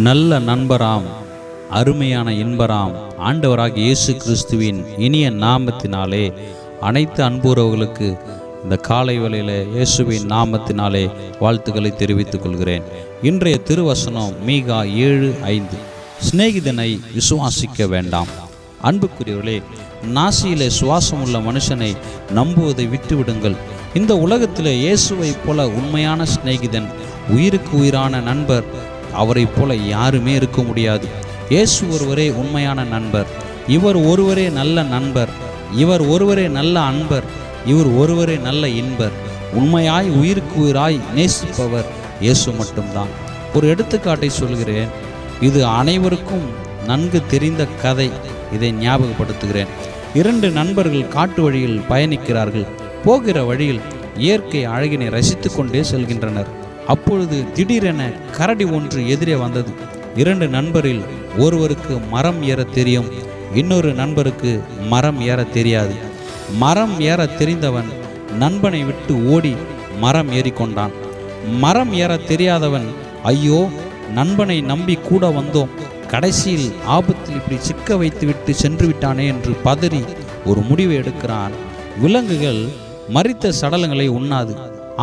நல்ல நண்பராம், அருமையான இன்பராம் ஆண்டவராகிய இயேசு கிறிஸ்துவின் இனிய நாமத்தினாலே அனைத்து அன்புறவுகளுக்கு இந்த காலை வேளையில் இயேசுவின் நாமத்தினாலே வாழ்த்துக்களை தெரிவித்துக் கொள்கிறேன். இன்றைய திருவசனம் மீகா 7:5. சிநேகிதனை விசுவாசிக்க வேண்டாம். அன்புக்குரியவர்களே, நாசியிலே சுவாசம் உள்ள மனுஷனை நம்புவதை விட்டுவிடுங்கள். இந்த உலகத்தில் இயேசுவை போல உண்மையான சிநேகிதன், உயிருக்கு உயிரான நண்பர், அவரை போல யாருமே இருக்க முடியாது. இயேசு ஒருவரே உண்மையான நண்பர். இவர் ஒருவரே நல்ல நண்பர். இவர் ஒருவரே நல்ல அன்பர். இவர் ஒருவரே நல்ல இன்பர். உண்மையாய் உயிருக்கு உயிராய் நேசிப்பவர் இயேசு மட்டும்தான். ஒரு எடுத்துக்காட்டை சொல்கிறேன். இது அனைவருக்கும் நன்கு தெரிந்த கதை. இதை ஞாபகப்படுத்துகிறேன். 2 நண்பர்கள் காட்டு வழியில் பயணிக்கிறார்கள். போகிற வழியில் இயற்கை அழகினை ரசித்து கொண்டே செல்கின்றனர். அப்பொழுது திடீரென கரடி ஒன்று எதிரே வந்தது. 2 நண்பரில் ஒருவருக்கு மரம் ஏற தெரியும், இன்னொரு நண்பருக்கு மரம் ஏற தெரியாது. மரம் ஏற தெரிந்தவன் நண்பனை விட்டு ஓடி மரம் ஏறிக்கொண்டான். மரம் ஏற தெரியாதவன், ஐயோ, நண்பனை நம்பி கூட வந்தோம், கடைசியில் ஆபத்தில் இப்படி சிக்க வைத்துவிட்டு சென்று விட்டானே என்று பதறி ஒரு முடிவை எடுக்கிறான். விலங்குகள் மரித்த சடலங்களை உண்ணாது.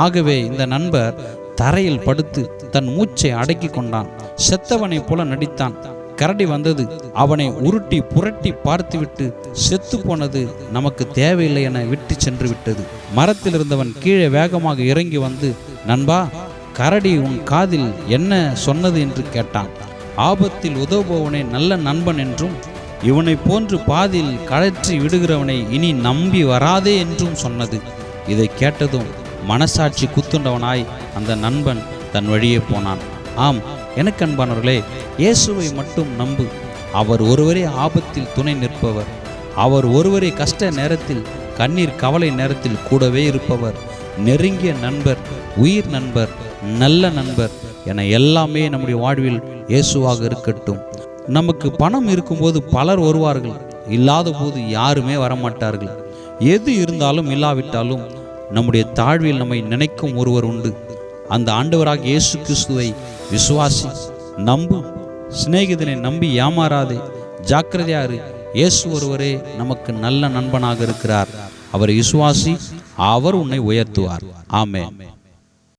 ஆகவே இந்த நண்பர் தரையில் படுத்து தன் மூச்சை அடக்கி கொண்டான். செத்தவனை போல நடித்தான். கரடி வந்தது. அவனை உருட்டி புரட்டி பார்த்துவிட்டு, செத்து போனது நமக்கு தேவையில்லை என விட்டு சென்று விட்டது. மரத்தில் இருந்தவன் கீழே வேகமாக இறங்கி வந்து, நண்பா, கரடி உன் காதில் என்ன சொன்னது என்று கேட்டான். ஆபத்தில் உதவுபவனை நல்ல நண்பன் என்றும், இவனை போன்று பாதியில் கழற்றி விடுகிறவனை இனி நம்பி வராதே என்றும் சொன்னது. இதை கேட்டதும் மனசாட்சி குத்துண்டவனாய் அந்த நண்பன் தன் வழியே போனான். ஆம், எனக்கு அன்பானவர்களே, இயேசுவை மட்டும் நம்பு. அவர் ஒருவரே ஆபத்தில் துணை நிற்பவர். அவர் ஒருவரே கஷ்ட நேரத்தில், கண்ணீர் கவலை நேரத்தில் கூடவே இருப்பவர். நெருங்கிய நண்பர், உயிர் நண்பர், நல்ல நண்பர் என எல்லாமே நம்முடைய வாழ்வில் இயேசுவாக இருக்கட்டும். நமக்கு பணம் இருக்கும்போது பலர் வருவார்கள், இல்லாத போது யாருமே வரமாட்டார்கள். எது இருந்தாலும் இல்லாவிட்டாலும் நம்முடைய தாழ்வில் நம்மை நினைக்கும் ஒருவர் உண்டு. அந்த ஆண்டவராக இயேசு கிறிஸ்துவை விசுவாசி, நம்பு. சிநேகிதனை நம்பி ஏமாறாதே, ஜாக்கிரதையாரு. இயேசு ஒருவரே நமக்கு நல்ல நண்பனாக இருக்கிறார். அவரை விசுவாசி, அவர் உன்னை உயர்த்துவார். ஆமென்.